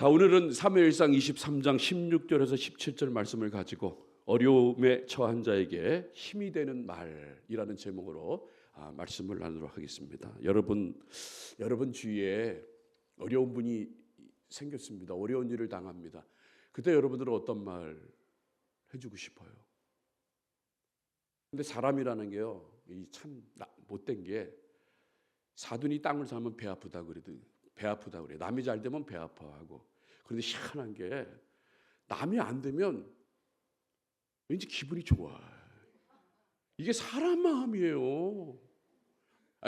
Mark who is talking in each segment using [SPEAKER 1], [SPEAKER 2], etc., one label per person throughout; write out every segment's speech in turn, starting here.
[SPEAKER 1] 자, 오늘은 사무엘상 23장 16절에서 17절 말씀을 가지고 어려움에 처한 자에게 힘이 되는 말이라는 제목으로 말씀을 나누도록 하겠습니다. 여러분 주위에 어려운 분이 생겼습니다. 어려운 일을 당합니다. 그때 여러분들은 어떤 말 해주고 싶어요? 근데 사람이라는 게요, 참 못된 게 사돈이 땅을 사면 배 아프다 그러거든. 배 아프다 그래. 남이 잘 되면 배 아파하고. 그런데 희한한 게 남이 안 되면 왠지 기분이 좋아. 이게 사람 마음이에요.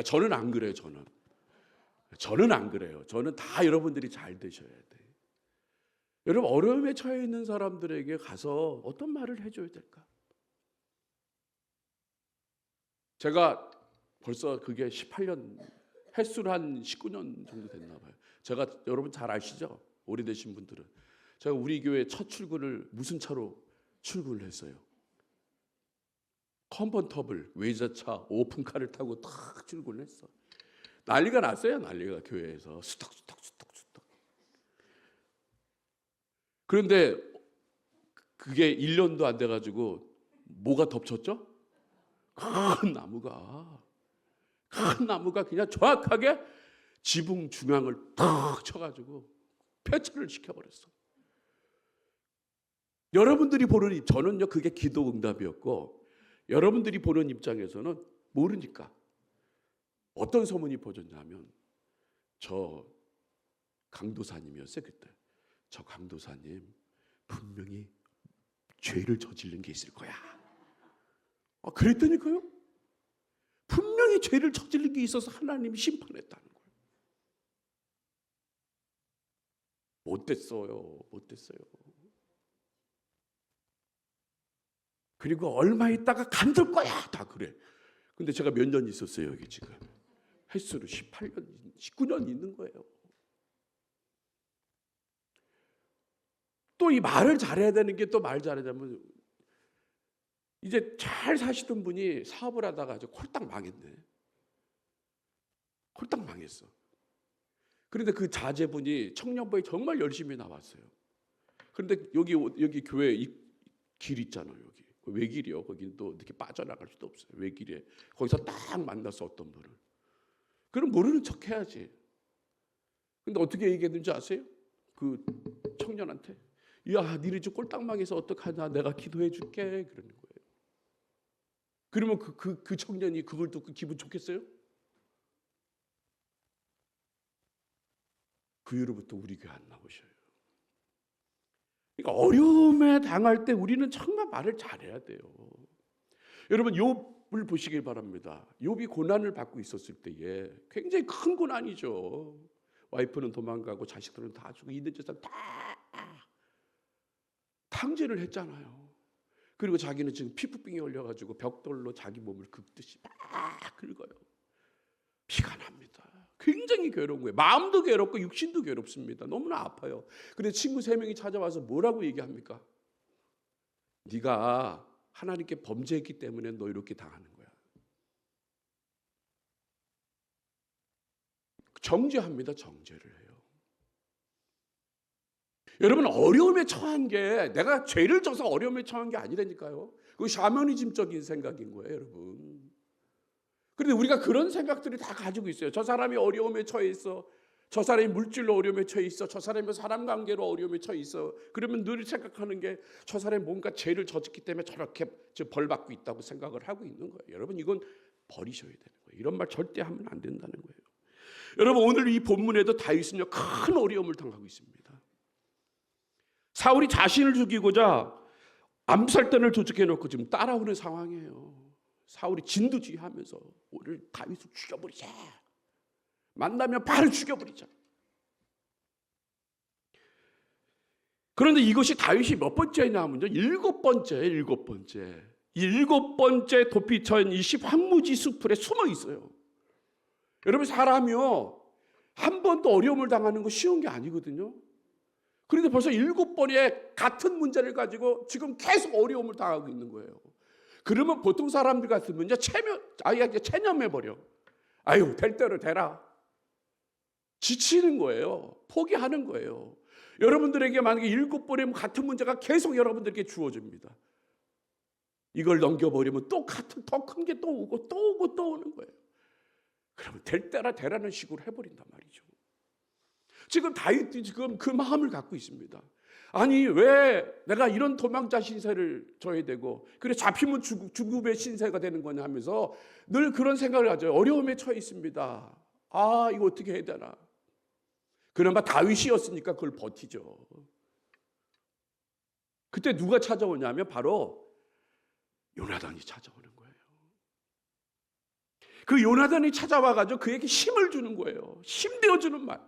[SPEAKER 1] 저는 안 그래요. 저는 안 그래요. 저는 다 여러분들이 잘 되셔야 돼. 여러분, 어려움에 처해 있는 사람들에게 가서 어떤 말을 해줘야 될까? 제가 벌써 그게 18년, 횟수로 한 19년 정도 됐나 봐요. 제가, 여러분 잘 아시죠? 오래되신 분들은. 제가 우리 교회 첫 출근을 무슨 차로 출근을 했어요? 컨버터블 외제차 오픈카를 타고 탁 출근을 했어. 난리가 났어요. 난리가 교회에서 수덕수덕. 그런데 그게 1년도 안 돼가지고 뭐가 덮쳤죠? 큰 나무가 그냥 정확하게 지붕 중앙을 탁 쳐가지고 폐차를 시켜버렸어. 여러분들이 보는, 저는요 그게 기도 응답이었고, 여러분들이 보는 입장에서는 모르니까 어떤 소문이 퍼졌냐면, 저 강도사님이었어요 그때. 저 강도사님 분명히 죄를 저지른 게 있을 거야. 그랬더니까요, 분명히 죄를 저지른 게 있어서 하나님이 심판했다는 거예요. 못됐어요. 그리고 얼마 있다가 간들 거야 다 그래. 근데 제가 몇 년 있었어요 여기 지금. 횟수로 18년, 19년 있는 거예요. 또 이 말을 잘해야 되는 게, 또 말 잘하자면, 이제 잘 사시던 분이 사업을 하다가 홀딱 망했네. 홀딱 망했어. 그런데 그 자제분이 청년부에 정말 열심히 나왔어요. 그런데 여기 교회 이 길 있잖아요. 여기 외길이요. 거기는 또 이렇게 빠져나갈 수도 없어요. 외길에 거기서 딱 만났어 어떤 분을. 그럼 모르는 척 해야지. 근데 어떻게 얘기했는지 아세요? 그 청년한테, 야, 니네 집 꼴딱 망해서 어떡하냐, 내가 기도해 줄게, 그러는 거예요. 그러면 그 청년이 그걸 듣고 기분 좋겠어요? 그 이후로부터 우리 교회 안 나오셔요. 그러니까 어려움에 당할 때 우리는 정말 말을 잘해야 돼요. 여러분, 욥을 보시길 바랍니다. 욥이 고난을 받고 있었을 때에 굉장히 큰 고난이죠. 와이프는 도망가고 자식들은 다 죽고 있는 재산 다 탕제를 했잖아요. 그리고 자기는 지금 피부병이 걸려가지고 벽돌로 자기 몸을 긁듯이 막 긁어요. 피가 납니다. 굉장히 괴로운 거예요. 마음도 괴롭고 육신도 괴롭습니다. 너무나 아파요. 근데 친구 3명이 찾아와서 뭐라고 얘기합니까? 네가 하나님께 범죄했기 때문에 너 이렇게 당하는 거야. 정죄합니다. 정죄를 해요. 여러분, 어려움에 처한 게 내가 죄를 져서 어려움에 처한 게 아니라니까요. 그거 샤머니즘적인 생각인 거예요, 여러분. 그런데 우리가 그런 생각들이 다 가지고 있어요. 저 사람이 어려움에 처해 있어. 저 사람이 물질로 어려움에 처해 있어. 저 사람이 사람 관계로 어려움에 처해 있어. 그러면 늘 생각하는 게 저 사람이 뭔가 죄를 저졌기 때문에 저렇게 벌 받고 있다고 생각을 하고 있는 거예요. 여러분, 이건 버리셔야 되는 거예요. 이런 말 절대 하면 안 된다는 거예요. 여러분, 오늘 이 본문에도 다윗은요 큰 어려움을 당하고 있습니다. 사울이 자신을 죽이고자 암살단을 조직해 놓고 지금 따라오는 상황이에요. 사울이 진두지휘하면서 오늘 다윗을 죽여버리자. 만나면 바로 죽여버리자. 그런데 이것이 다윗이 몇 번째냐면요, 7번째. 7번째 도피처인 이 십황무지 숲에 숨어 있어요. 여러분, 사람이요 한 번도 어려움을 당하는 거 쉬운 게 아니거든요. 그런데 벌써 7번의 같은 문제를 가지고 지금 계속 어려움을 당하고 있는 거예요. 그러면 보통 사람들 같으면요 체념해버려. 아유, 될 대로 되라. 지치는 거예요. 포기하는 거예요. 여러분들에게 만약에 7번의 같은 문제가 계속 여러분들에게 주어집니다. 이걸 넘겨버리면 또 같은 더 큰 게 또 오고 또 오고 또 오는 거예요. 그러면 될 때라 되라는 식으로 해버린단 말이죠. 지금 다윗이 지금 그 마음을 갖고 있습니다. 아니 왜 내가 이런 도망자 신세를 져야 되고 그래 잡히면 죽음의 신세가 되는 거냐 하면서 늘 그런 생각을 하죠. 어려움에 처해 있습니다. 아 이거 어떻게 해야 되나. 그나마 다윗이었으니까 그걸 버티죠. 그때 누가 찾아오냐면 바로 요나단이 찾아오는 거예요. 그 요나단이 찾아와가지고 그에게 힘을 주는 거예요. 힘내어주는 말.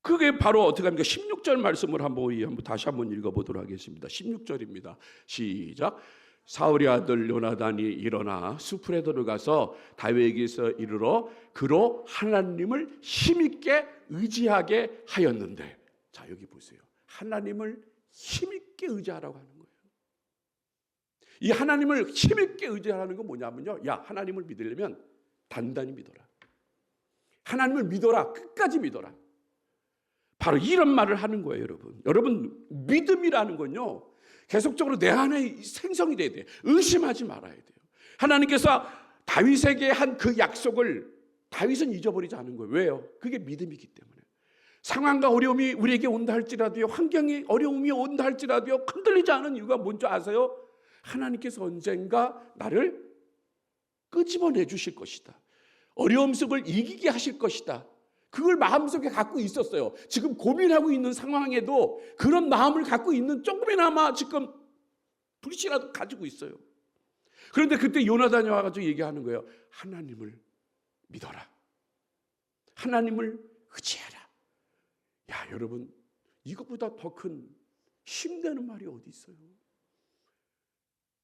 [SPEAKER 1] 그게 바로 어떻게 합니까? 16절 말씀을 한번 다시 한번 읽어보도록 하겠습니다. 16절입니다. 시작. 사울의 아들 요나단이 일어나 수풀에 들어가서 다윗에게서 이르러 그로 하나님을 힘있게 의지하게 하였는데, 자 여기 보세요. 하나님을 힘있게 의지하라고 하는 거예요. 이 하나님을 힘있게 의지하라는 건 뭐냐면요, 야 하나님을 믿으려면 단단히 믿어라. 하나님을 믿어라. 끝까지 믿어라. 바로 이런 말을 하는 거예요, 여러분. 여러분 믿음이라는 건요 계속적으로 내 안에 생성이 돼야 돼요. 의심하지 말아야 돼요. 하나님께서 다윗에게 한 그 약속을 다윗은 잊어버리지 않은 거예요. 왜요? 그게 믿음이기 때문에. 상황과 어려움이 우리에게 온다 할지라도요, 환경이 어려움이 온다 할지라도요 흔들리지 않은 이유가 뭔지 아세요? 하나님께서 언젠가 나를 끄집어내 주실 것이다. 어려움 속을 이기게 하실 것이다. 그걸 마음속에 갖고 있었어요. 지금 고민하고 있는 상황에도 그런 마음을 갖고 있는 조금이나마 지금 불씨라도 가지고 있어요. 그런데 그때 요나단이 와가지고 얘기하는 거예요. 하나님을 믿어라. 하나님을 의지해라. 야 여러분 이것보다 더 큰 힘되는 말이 어디 있어요?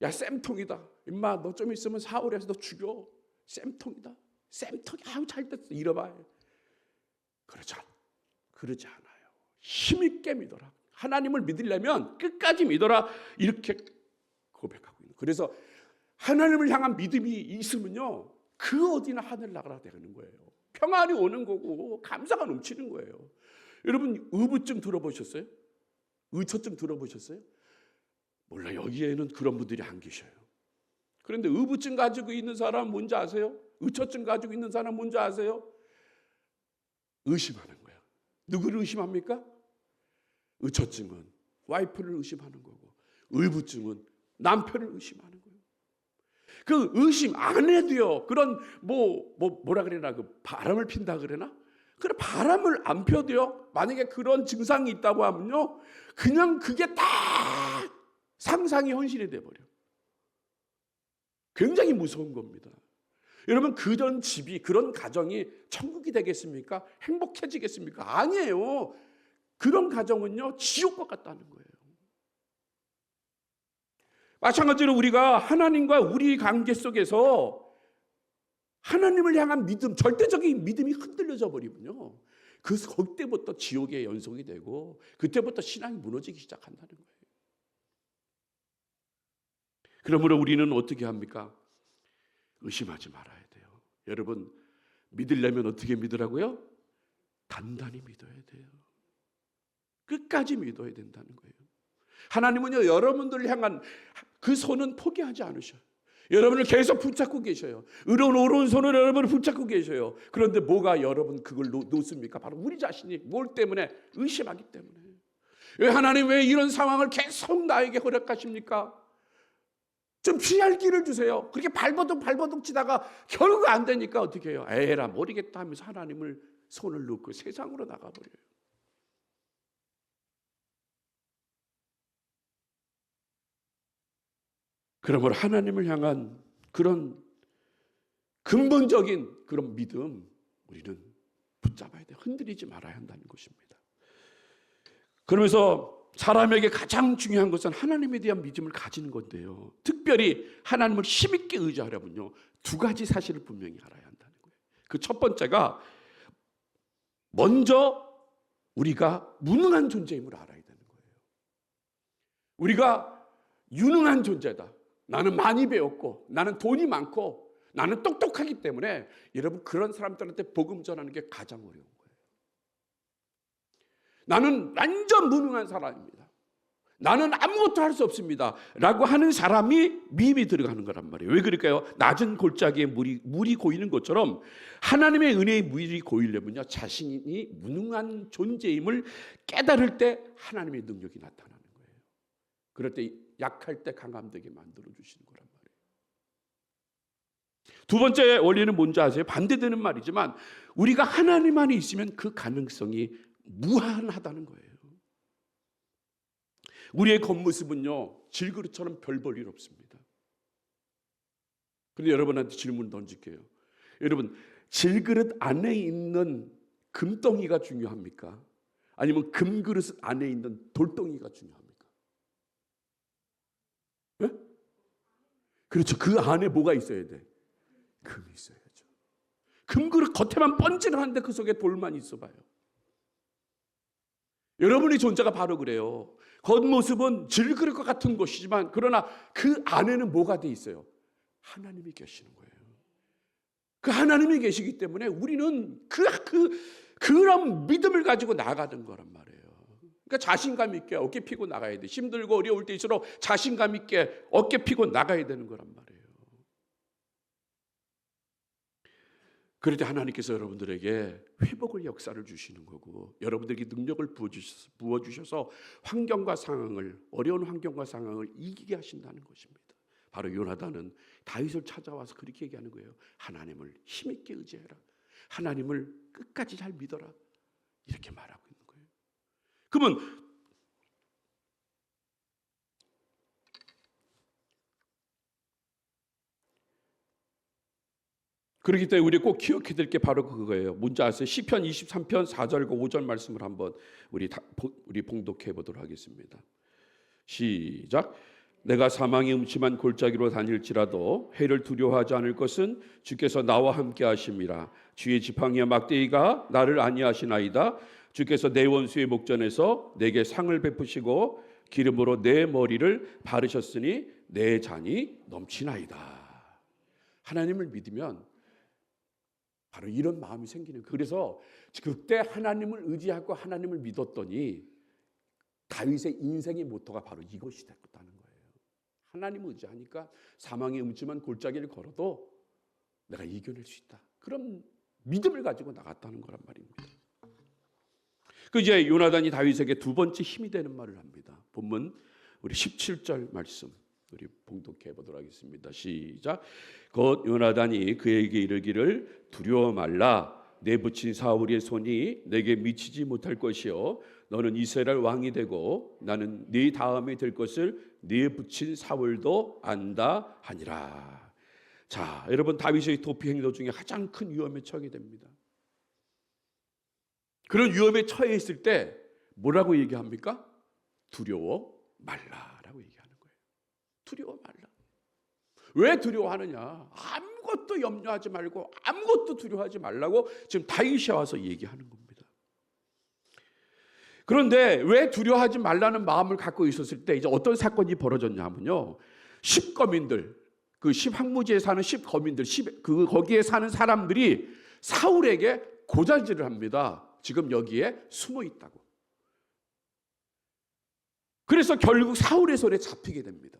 [SPEAKER 1] 야 쌤통이다. 임마 너 좀 있으면 사울에서 너 죽여. 쌤통이다. 쌤통이 아유 잘 됐어. 잃어봐요. 그러지 않아요. 힘있게 믿어라. 하나님을 믿으려면 끝까지 믿어라. 이렇게 고백하고 있는. 그래서 하나님을 향한 믿음이 있으면요 그 어디나 하늘나라가 되는 거예요. 평안이 오는 거고 감사가 넘치는 거예요. 여러분 의부증 들어보셨어요? 의처증 들어보셨어요? 몰라 여기에는 그런 분들이 안 계셔요. 그런데 의부증 가지고 있는 사람 뭔지 아세요? 의처증 가지고 있는 사람 뭔지 아세요? 의심하는 거예요. 누구를 의심합니까? 의처증은 와이프를 의심하는 거고 의부증은 남편을 의심하는 거예요. 그 의심 안 해도요. 그런 뭐라 그래나 그 바람을 핀다 그러나? 그래 바람을 안 펴도요. 만약에 그런 증상이 있다고 하면요. 그냥 그게 다 상상이 현실이 돼 버려. 굉장히 무서운 겁니다. 여러분 그런 집이 그런 가정이 천국이 되겠습니까? 행복해지겠습니까? 아니에요. 그런 가정은요 지옥과 같다는 거예요. 마찬가지로 우리가 하나님과 우리 관계 속에서 하나님을 향한 믿음, 절대적인 믿음이 흔들려져 버리면요 그때부터 지옥의 연속이 되고 그때부터 신앙이 무너지기 시작한다는 거예요. 그러므로 우리는 어떻게 합니까? 의심하지 말아야 돼요. 여러분 믿으려면 어떻게 믿으라고요? 단단히 믿어야 돼요. 끝까지 믿어야 된다는 거예요. 하나님은요 여러분들을 향한 그 손은 포기하지 않으셔요. 여러분을 계속 붙잡고 계셔요. 의로운 오른손으로 여러분을 붙잡고 계셔요. 그런데 뭐가 여러분 그걸 놓습니까? 바로 우리 자신이 뭘 때문에? 의심하기 때문에. 왜 하나님 왜 이런 상황을 계속 나에게 허락하십니까? 좀 피할 길을 주세요. 그렇게 발버둥 치다가 결국 안 되니까 어떻게 해요? 에라 모르겠다 하면서 하나님을 손을 놓고 세상으로 나가버려요. 그러므로 하나님을 향한 그런 근본적인 그런 믿음 우리는 붙잡아야 돼요. 흔들리지 말아야 한다는 것입니다. 그러면서 사람에게 가장 중요한 것은 하나님에 대한 믿음을 가지는 건데요. 특별히 하나님을 힘있게 의지하려면요. 두 가지 사실을 분명히 알아야 한다는 거예요. 그 첫 번째가 먼저 우리가 무능한 존재임을 알아야 되는 거예요. 우리가 유능한 존재다. 나는 많이 배웠고 나는 돈이 많고 나는 똑똑하기 때문에 여러분 그런 사람들한테 복음 전하는 게 가장 어려운 거예요. 나는 완전 무능한 사람입니다. 나는 아무것도 할 수 없습니다. 라고 하는 사람이 미움이 들어가는 거란 말이에요. 왜 그럴까요? 낮은 골짜기에 물이 고이는 것처럼 하나님의 은혜의 물이 고이려면요, 자신이 무능한 존재임을 깨달을 때 하나님의 능력이 나타나는 거예요. 그럴 때 약할 때 강함 되게 만들어 주시는 거란 말이에요. 두 번째 원리는 뭔지 아세요? 반대되는 말이지만 우리가 하나님 안에 있으면 그 가능성이 무한하다는 거예요. 우리의 겉모습은요, 질그릇처럼 별 볼 일 없습니다. 그런데 여러분한테 질문 던질게요. 여러분, 질그릇 안에 있는 금덩이가 중요합니까? 아니면 금그릇 안에 있는 돌덩이가 중요합니까? 네? 그렇죠. 그 안에 뭐가 있어야 돼? 금이 있어야죠. 금그릇 겉에만 번지르한데 그 속에 돌만 있어봐요. 여러분의 존재가 바로 그래요. 겉모습은 질그릇과 같은 것이지만 그러나 그 안에는 뭐가 돼 있어요? 하나님이 계시는 거예요. 그 하나님이 계시기 때문에 우리는 그런 믿음을 가지고 나가는 거란 말이에요. 그러니까 자신감 있게 어깨 피고 나가야 돼. 힘들고 어려울 때일수록 자신감 있게 어깨 피고 나가야 되는 거란 말이에요. 그럴 때 하나님께서 여러분들에게 회복의 역사를 주시는 거고 여러분들에게 능력을 부어주셔서 환경과 상황을, 어려운 환경과 상황을 이기게 하신다는 것입니다. 바로 요나단은 다윗을 찾아와서 그렇게 얘기하는 거예요. 하나님을 힘있게 의지해라. 하나님을 끝까지 잘 믿어라. 이렇게 말하고 있는 거예요. 그러면 그렇기 때문에 우리 꼭 기억해야 될 게 바로 그거예요. 뭔지 아세요? 시편 23편 4절과 5절 말씀을 한번 우리 봉독해 보도록 하겠습니다. 시작. 내가 사망의 음침한 골짜기로 다닐지라도 해를 두려워하지 않을 것은 주께서 나와 함께 하심이라. 주의 지팡이와 막대기가 나를 안위하시나이다. 주께서 내 원수의 목전에서 내게 상을 베푸시고 기름으로 내 머리를 바르셨으니 내 잔이 넘치나이다. 하나님을 믿으면 바로 이런 마음이 생기는 거예요. 그래서 그때 하나님을 의지하고 하나님을 믿었더니 다윗의 인생의 모토가 바로 이것이 됐다는 거예요. 하나님을 의지하니까 사망의 음침한 골짜기를 걸어도 내가 이겨낼 수 있다. 그런 믿음을 가지고 나갔다는 거란 말입니다. 그 이제 요나단이 다윗에게 두 번째 힘이 되는 말을 합니다. 본문 우리 17절 말씀 우리 봉독해 보도록 하겠습니다. 시작. 곧 요나단이 그에게 이르기를 두려워 말라. 내 붙인 사울의 손이 내게 미치지 못할 것이요 너는 이스라엘 왕이 되고 나는 네 다음에 될 것을 네 붙인 사울도 안다 하니라. 자, 여러분 다윗의 도피 행동 중에 가장 큰 위험에 처하게 됩니다. 그런 위험에 처해 있을 때 뭐라고 얘기합니까? 두려워 말라라고 얘기하는 거예요. 두려워 말라. 왜 두려워하느냐? 아무것도 염려하지 말고 아무것도 두려워하지 말라고 지금 다윗이 와서 얘기하는 겁니다. 그런데 왜 두려워하지 말라는 마음을 갖고 있었을 때 이제 어떤 사건이 벌어졌냐면요. 10거민들, 그 10항무지에 사는 10거민들, 거기에 사는 사람들이 사울에게 고자질을 합니다. 지금 여기에 숨어 있다고. 그래서 결국 사울의 손에 잡히게 됩니다.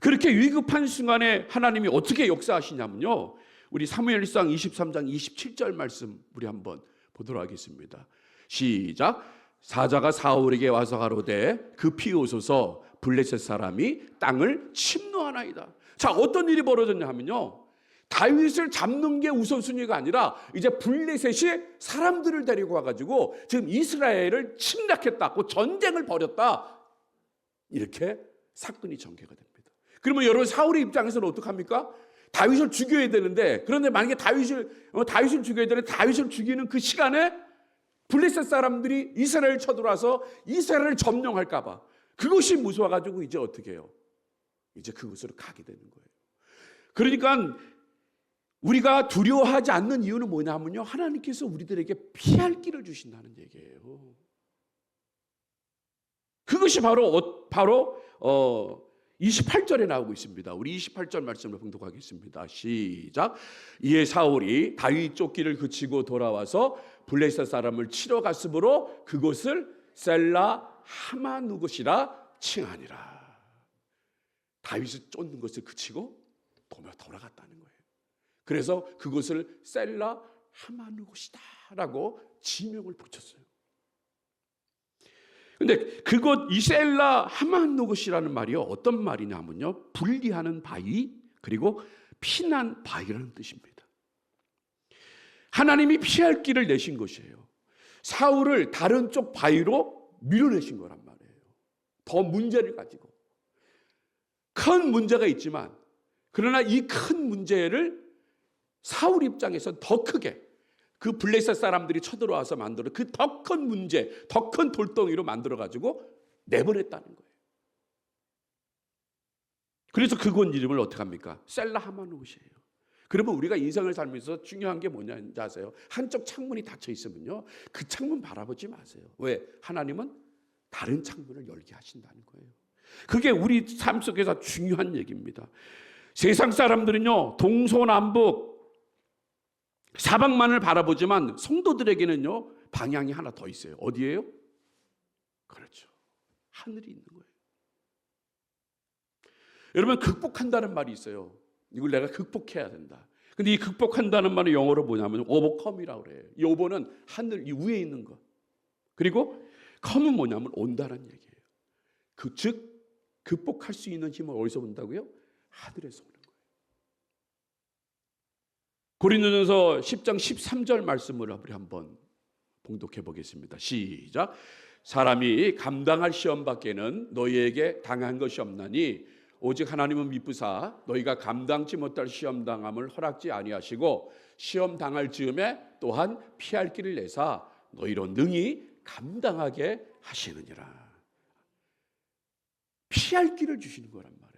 [SPEAKER 1] 그렇게 위급한 순간에 하나님이 어떻게 역사하시냐면요. 우리 사무엘상 23장 27절 말씀 우리 한번 보도록 하겠습니다. 시작. 사자가 사울에게 와서 가로되 급히 오소서 블레셋 사람이 땅을 침노하나이다. 자, 어떤 일이 벌어졌냐 하면요. 다윗을 잡는 게 우선순위가 아니라 이제 블레셋이 사람들을 데리고 와가지고 지금 이스라엘을 침략했다, 그 전쟁을 벌였다, 이렇게 사건이 전개가 됩니다. 그러면 여러분 사울의 입장에서는 어떡합니까? 다윗을 죽여야 되는데, 그런데 만약에 다윗을 죽여야 되는데 다윗을 죽이는 그 시간에 블레셋 사람들이 이스라엘 쳐들어와서 이스라엘을 점령할까 봐 그것이 무서워가지고 이제 어떻게 해요? 이제 그곳으로 가게 되는 거예요. 그러니까 우리가 두려워하지 않는 이유는 뭐냐면요, 하나님께서 우리들에게 피할 길을 주신다는 얘기예요. 그것이 바로 28절에 나오고 있습니다. 우리 28절 말씀을 봉독하겠습니다. 시작. 이에 사울이 다윗 쫓기를 그치고 돌아와서 블레셋 사람을 치러 갔으므로 그곳을 셀라 하마누곳이라 칭하니라. 다윗이 쫓는 것을 그치고 돌아갔다는 거예요. 그래서 그곳을 셀라 하마누곳이다라고 지명을 붙였어요. 근데 그곳 이 셀라 하마누곳이라는 말이요, 어떤 말이냐면요, 분리하는 바위 그리고 피난 바위라는 뜻입니다. 하나님이 피할 길을 내신 것이에요. 사울을 다른 쪽 바위로 밀어내신 거란 말이에요. 더 문제를 가지고 큰 문제가 있지만, 그러나 이 큰 문제를 사울 입장에서 더 크게 그 블레셋 사람들이 쳐들어와서 만들어 그 더 큰 문제, 더 큰 돌덩이로 만들어 가지고 내보냈다는 거예요. 그래서 그곳 이름을 어떻게 합니까? 셀라 하마누곳이에요. 그러면 우리가 인생을 살면서 중요한 게 뭐냐는지 아세요? 한쪽 창문이 닫혀 있으면요, 그 창문 바라보지 마세요. 왜? 하나님은 다른 창문을 열게 하신다는 거예요. 그게 우리 삶 속에서 중요한 얘기입니다. 세상 사람들은요, 동서남북 사방만을 바라보지만 성도들에게는요, 방향이 하나 더 있어요. 어디예요? 그렇죠, 하늘이 있는 거예요. 여러분, 극복한다는 말이 있어요. 이걸 내가 극복해야 된다. 근데 이 극복한다는 말은 영어로 뭐냐면 overcome이라고 그래요. 이 over는 하늘 이 위에 있는 것, 그리고 come은 뭐냐면 온다는 얘기예요. 즉 극복할 수 있는 힘을 어디서 본다고요? 하늘에서 오는 거예요. 고린도전서 10장 13절 말씀을 우리 한번 봉독해 보겠습니다. 시작. 사람이 감당할 시험 밖에는 너희에게 당한 것이 없나니 오직 하나님은 미쁘사 너희가 감당치 못할 시험 당함을 허락지 아니하시고 시험 당할 즈음에 또한 피할 길을 내사 너희로 능히 감당하게 하시느니라. 피할 길을 주시는 거란 말이에요.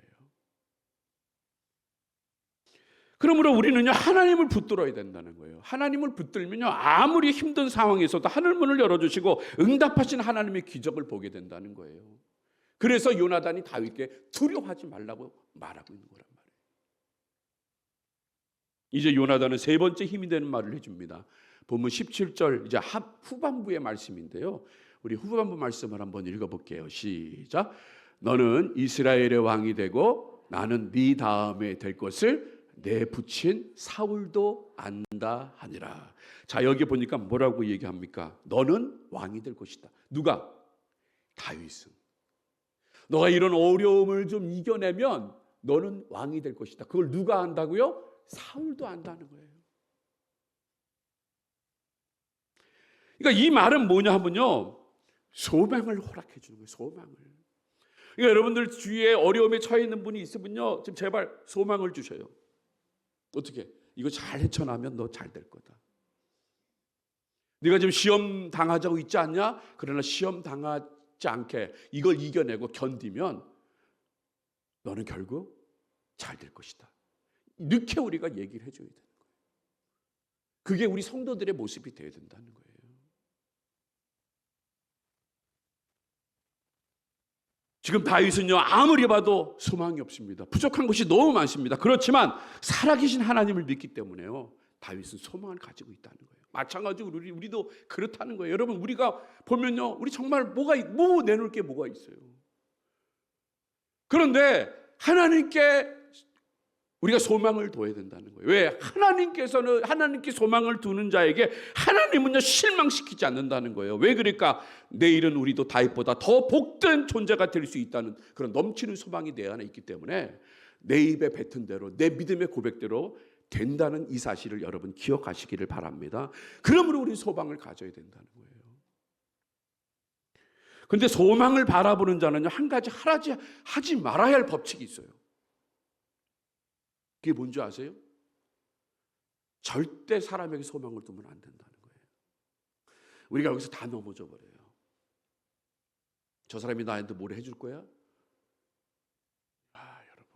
[SPEAKER 1] 그러므로 우리는요, 하나님을 붙들어야 된다는 거예요. 하나님을 붙들면요, 아무리 힘든 상황에서도 하늘문을 열어주시고 응답하신 하나님의 기적을 보게 된다는 거예요. 그래서 요나단이 다윗께 두려워하지 말라고 말하고 있는 거란 말이에요. 이제 요나단은 세 번째 힘이 되는 말을 해줍니다. 본문 17절 이제 후반부의 말씀인데요, 우리 후반부 말씀을 한번 읽어볼게요. 시작. 너는 이스라엘의 왕이 되고 나는 네 다음에 될 것을 내 붙인 사울도 안다 하니라. 자, 여기 보니까 뭐라고 얘기합니까? 너는 왕이 될 것이다. 누가? 다윗은. 너가 이런 어려움을 좀 이겨내면 너는 왕이 될 것이다. 그걸 누가 안다고요? 사울도 안다는 거예요. 그러니까 이 말은 뭐냐 하면요, 소망을 허락해 주는 거예요. 소망을. 그러니까 여러분들 주위에 어려움에 처해 있는 분이 있으면요, 좀 제발 소망을 주셔요. 어떻게? 이거 잘 헤쳐나면 너 잘 될 거다. 네가 지금 시험 당하자고 있지 않냐? 그러나 시험 당하지 않게 이걸 이겨내고 견디면 너는 결국 잘 될 것이다. 이렇게 우리가 얘기를 해줘야 되는 거예요. 그게 우리 성도들의 모습이 되어야 된다는 거예요. 지금 다윗은요, 아무리 봐도 소망이 없습니다. 부족한 것이 너무 많습니다. 그렇지만 살아계신 하나님을 믿기 때문에요, 다윗은 소망을 가지고 있다는 거예요. 마찬가지로 우리도 그렇다는 거예요. 여러분, 우리가 보면요, 우리 정말 뭐 내놓을 게 뭐가 있어요. 그런데 하나님께 우리가 소망을 둬야 된다는 거예요. 왜? 하나님께 소망을 두는 자에게 하나님은요, 실망시키지 않는다는 거예요. 왜 그럴까? 내일은 우리도 다윗보다 더 복된 존재가 될 수 있다는 그런 넘치는 소망이 내 안에 있기 때문에 내 입에 뱉은 대로, 내 믿음의 고백대로 된다는 이 사실을 여러분 기억하시기를 바랍니다. 그러므로 우리 소망을 가져야 된다는 거예요. 그런데 소망을 바라보는 자는요, 한 가지 하지 말아야 할 법칙이 있어요. 그게 뭔지 아세요? 절대 사람에게 소망을 두면 안 된다는 거예요. 우리가 여기서 다 넘어져 버려요. 저 사람이 나한테 뭘 해줄 거야? 여러분,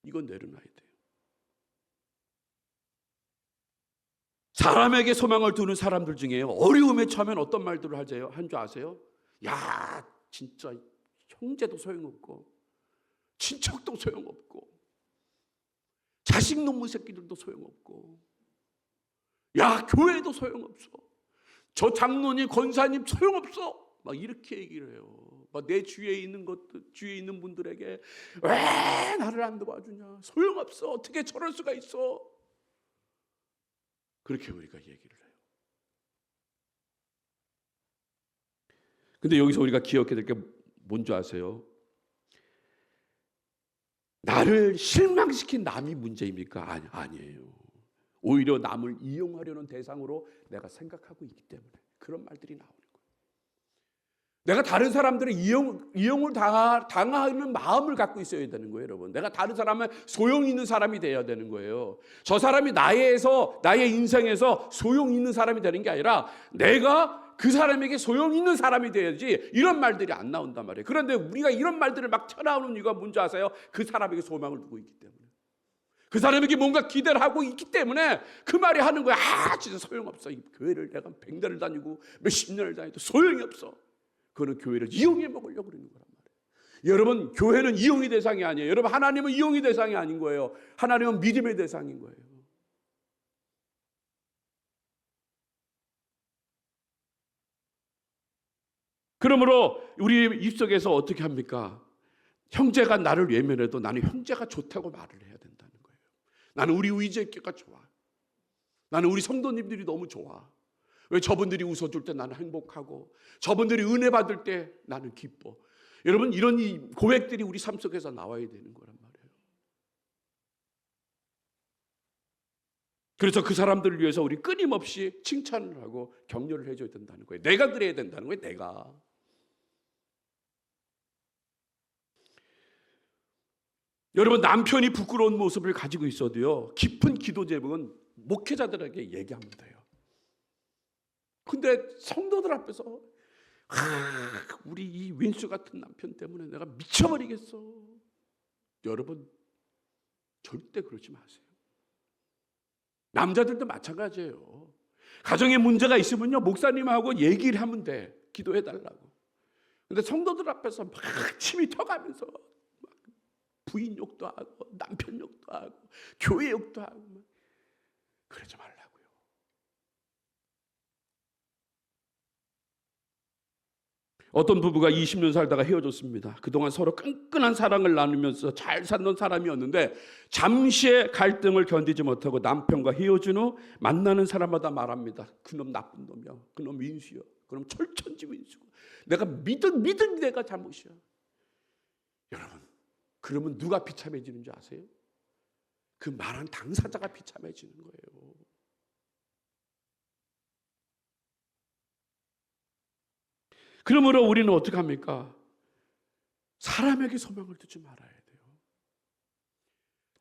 [SPEAKER 1] 이건 내려놔야 돼요. 사람에게 소망을 두는 사람들 중에 어려움에 처하면 어떤 말들을 한 줄 아세요? 야, 진짜 형제도 소용없고 친척도 소용없고 자식 놈의 새끼들도 소용없고 야, 교회도 소용없어. 저 장로님, 권사님 소용없어. 막 이렇게 얘기를 해요. 막 내 주위에 있는 주위에 있는 분들에게 왜 나를 안 도와주냐? 소용없어. 어떻게 저럴 수가 있어? 그렇게 우리가 얘기를 해요. 근데 여기서 우리가 기억해야 될 게 뭔지 아세요? 나를 실망시킨 남이 문제입니까? 아니에요. 오히려 남을 이용하려는 대상으로 내가 생각하고 있기 때문에 그런 말들이 나오는 거예요. 내가 다른 사람들의 이용을 당하는 마음을 갖고 있어야 되는 거예요, 여러분. 내가 다른 사람의 소용 있는 사람이 돼야 되는 거예요. 저 사람이 나의 인생에서 소용 있는 사람이 되는 게 아니라 내가 그 사람에게 소용 있는 사람이 돼야지, 이런 말들이 안 나온단 말이에요. 그런데 우리가 이런 말들을 막 튀어나오는 이유가 뭔지 아세요? 그 사람에게 소망을 두고 있기 때문에. 그 사람에게 뭔가 기대를 하고 있기 때문에 그 말이 하는 거야. 아, 진짜 소용없어. 이 교회를 내가 100년을 다니고 몇십 년을 다니도 소용이 없어. 그거는 교회를 이용해 먹으려고 그러는 거란 말이에요. 여러분, 교회는 이용의 대상이 아니에요. 여러분, 하나님은 이용의 대상이 아닌 거예요. 하나님은 믿음의 대상인 거예요. 그러므로 우리 입속에서 어떻게 합니까? 형제가 나를 외면해도 나는 형제가 좋다고 말을 해야 된다는 거예요. 나는 우리 의제교가 좋아. 나는 우리 성도님들이 너무 좋아. 왜? 저분들이 웃어줄 때 나는 행복하고, 저분들이 은혜 받을 때 나는 기뻐. 여러분, 이런 이 고백들이 우리 삶 속에서 나와야 되는 거란 말이에요. 그래서 그 사람들을 위해서 우리 끊임없이 칭찬을 하고 격려를 해줘야 된다는 거예요. 내가 그래야 된다는 거예요. 내가. 여러분, 남편이 부끄러운 모습을 가지고 있어도요, 깊은 기도 제목은 목회자들에게 얘기하면 돼요. 근데 성도들 앞에서 우리 이 윈수 같은 남편 때문에 내가 미쳐버리겠어. 여러분, 절대 그러지 마세요. 남자들도 마찬가지예요. 가정에 문제가 있으면요, 목사님하고 얘기를 하면 돼. 기도해달라고. 근데 성도들 앞에서 막 침이 튀어가면서 부인 욕도 하고 남편 욕도 하고 교회 욕도 하고, 그러지 말라고요. 어떤 부부가 20년 살다가 헤어졌습니다. 그동안 서로 끈끈한 사랑을 나누면서 잘 살던 사람이었는데 잠시의 갈등을 견디지 못하고 남편과 헤어진 후 만나는 사람마다 말합니다. 그놈 나쁜 놈이야. 그놈 윈수야. 그놈 철천지 윈수고. 내가 믿은 내가 잘못이야. 여러분, 그러면 누가 비참해지는 줄 아세요? 그 말한 당사자가 비참해지는 거예요. 그러므로 우리는 어떻게 합니까? 사람에게 소망을 두지 말아야 돼요.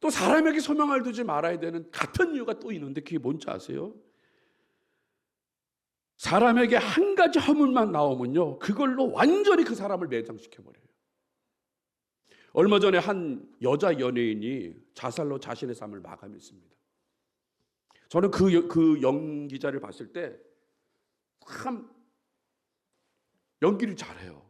[SPEAKER 1] 또 사람에게 소망을 두지 말아야 되는 같은 이유가 또 있는데 그게 뭔지 아세요? 사람에게 한 가지 허물만 나오면요, 그걸로 완전히 그 사람을 매장시켜버려요. 얼마 전에 한 여자 연예인이 자살로 자신의 삶을 마감했습니다. 저는 그 연기자를 봤을 때 참 연기를 잘해요.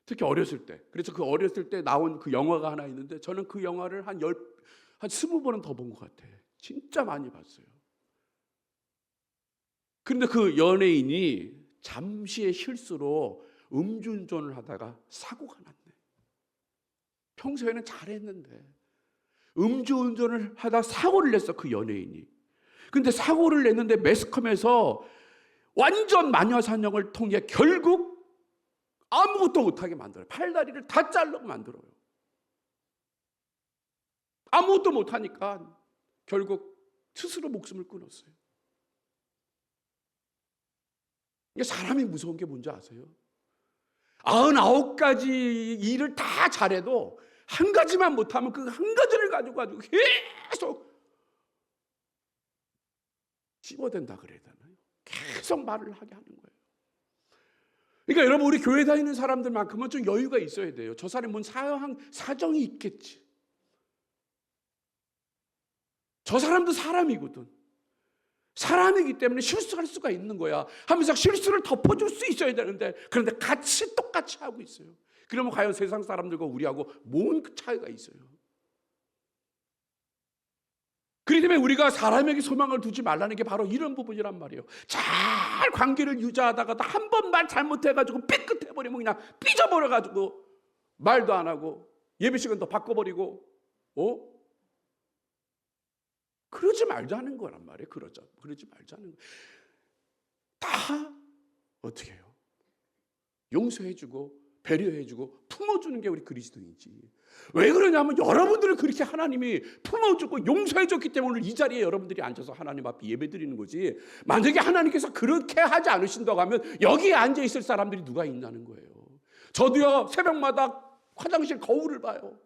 [SPEAKER 1] 특히 어렸을 때. 그래서 그 어렸을 때 나온 그 영화가 하나 있는데 저는 그 영화를 한 20번은 더 본 것 같아. 진짜 많이 봤어요. 그런데 그 연예인이 잠시의 실수로 음주운전을 하다가 사고가 났네. 평소에는 잘했는데 음주운전을 하다 사고를 냈어, 그 연예인이. 근데 사고를 냈는데 매스컴에서 완전 마녀사냥을 통해 결국 아무것도 못하게 만들어요. 팔다리를 다 자르고 만들어요. 아무것도 못하니까 결국 스스로 목숨을 끊었어요. 이게 사람이 무서운 게 뭔지 아세요? 99가지 일을 다 잘해도 한 가지만 못하면 그 한 가지를 가지고 계속 찝어댄다 그래야 되나요? 계속 말을 하게 하는 거예요. 그러니까 여러분, 우리 교회 다니는 사람들만큼은 좀 여유가 있어야 돼요. 저 사람이 뭔 사정이 있겠지. 저 사람도 사람이거든. 사람이기 때문에 실수할 수가 있는 거야 하면서 실수를 덮어줄 수 있어야 되는데, 그런데 같이 똑같이 하고 있어요. 그러면 과연 세상 사람들과 우리하고 뭔 차이가 있어요? 그렇기 때문에 우리가 사람에게 소망을 두지 말라는 게 바로 이런 부분이란 말이에요. 잘 관계를 유지하다가도 한 번 말 잘못해가지고 삐끗해버리면 그냥 삐져버려가지고 말도 안 하고 예배 시간도 바꿔버리고 그러지 말자는 거란 말이에요. 그러지 말자는 거. 다 어떻게 해요? 용서해주고 배려해주고 품어주는 게 우리 그리스도인이지. 왜 그러냐면 여러분들을 그렇게 하나님이 품어주고 용서해줬기 때문에 오늘 이 자리에 여러분들이 앉아서 하나님 앞에 예배드리는 거지. 만약에 하나님께서 그렇게 하지 않으신다고 하면 여기에 앉아있을 사람들이 누가 있냐는 거예요. 저도요, 새벽마다 화장실 거울을 봐요.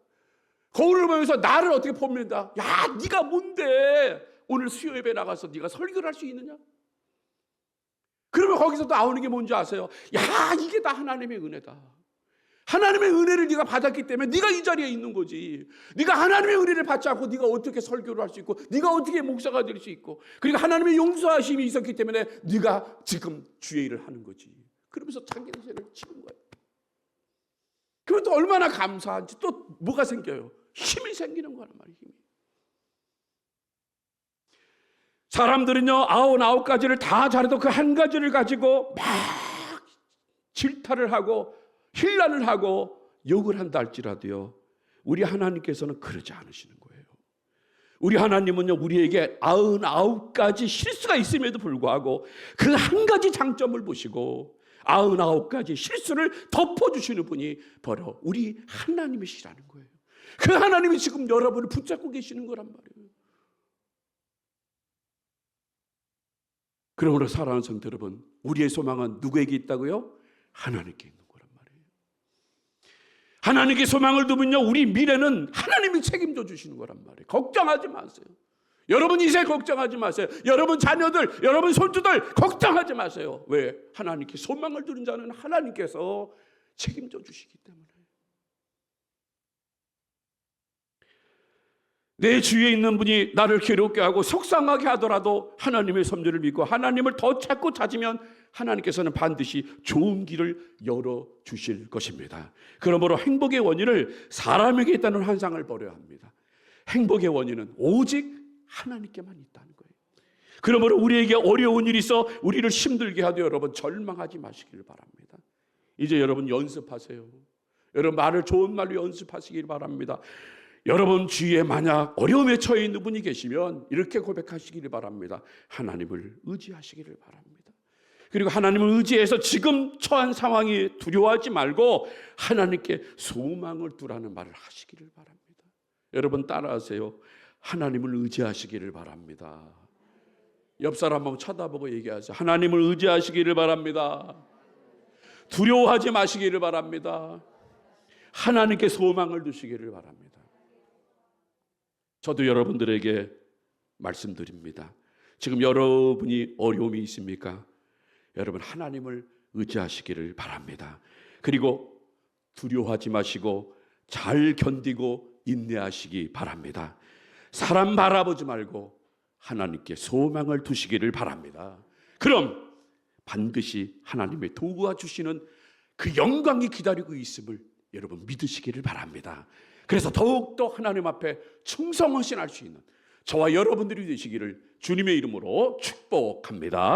[SPEAKER 1] 거울을 보면서 나를 어떻게 봅니다. 야, 네가 뭔데 오늘 수요 예배 나가서 네가 설교를 할 수 있느냐? 그러면 거기서 또 나오는 게 뭔지 아세요? 야, 이게 다 하나님의 은혜다. 하나님의 은혜를 네가 받았기 때문에 네가 이 자리에 있는 거지. 네가 하나님의 은혜를 받지 않고 네가 어떻게 설교를 할 수 있고 네가 어떻게 목사가 될 수 있고, 그리고 하나님의 용서하심이 있었기 때문에 네가 지금 주의 일을 하는 거지. 그러면서 자기의 죄를 치는 거예요. 그러면 또 얼마나 감사한지, 또 뭐가 생겨요? 힘이 생기는 거란 말이에요. 힘이. 사람들은요, 99가지를 다 잘해도 그 한 가지를 가지고 막 질타를 하고 힐난을 하고 욕을 한다 할지라도요, 우리 하나님께서는 그러지 않으시는 거예요. 우리 하나님은요, 우리에게 99가지 실수가 있음에도 불구하고 그 한 가지 장점을 보시고 99가지 실수를 덮어주시는 분이 바로 우리 하나님이시라는 거예요. 그 하나님이 지금 여러분을 붙잡고 계시는 거란 말이에요. 그러므로 사랑하는 성도 여러분, 우리의 소망은 누구에게 있다고요? 하나님께 있는 거란 말이에요. 하나님께 소망을 두면요, 우리 미래는 하나님이 책임져 주시는 거란 말이에요. 걱정하지 마세요. 여러분 인생 걱정하지 마세요. 여러분 자녀들, 여러분 손주들 걱정하지 마세요. 왜? 하나님께 소망을 두는 자는 하나님께서 책임져 주시기 때문에. 내 주위에 있는 분이 나를 괴롭게 하고 속상하게 하더라도 하나님의 섭리를 믿고 하나님을 더 찾고 찾으면 하나님께서는 반드시 좋은 길을 열어주실 것입니다. 그러므로 행복의 원인을 사람에게 있다는 환상을 버려야 합니다. 행복의 원인은 오직 하나님께만 있다는 거예요. 그러므로 우리에게 어려운 일이 있어 우리를 힘들게 하되 여러분 절망하지 마시길 바랍니다. 이제 여러분 연습하세요. 여러분 말을 좋은 말로 연습하시길 바랍니다. 여러분 주위에 만약 어려움에 처해 있는 분이 계시면 이렇게 고백하시기를 바랍니다. 하나님을 의지하시기를 바랍니다. 그리고 하나님을 의지해서 지금 처한 상황이 두려워하지 말고 하나님께 소망을 두라는 말을 하시기를 바랍니다. 여러분 따라하세요. 하나님을 의지하시기를 바랍니다. 옆 사람 한번 쳐다보고 얘기하세요. 하나님을 의지하시기를 바랍니다. 두려워하지 마시기를 바랍니다. 하나님께 소망을 두시기를 바랍니다. 저도 여러분들에게 말씀드립니다. 지금 여러분이 어려움이 있습니까? 여러분 하나님을 의지하시기를 바랍니다. 그리고 두려워하지 마시고 잘 견디고 인내하시기 바랍니다. 사람 바라보지 말고 하나님께 소망을 두시기를 바랍니다. 그럼 반드시 하나님의 도와주시는 그 영광이 기다리고 있음을 여러분 믿으시기를 바랍니다. 그래서 더욱더 하나님 앞에 충성을 신할 수 있는 저와 여러분들이 되시기를 주님의 이름으로 축복합니다.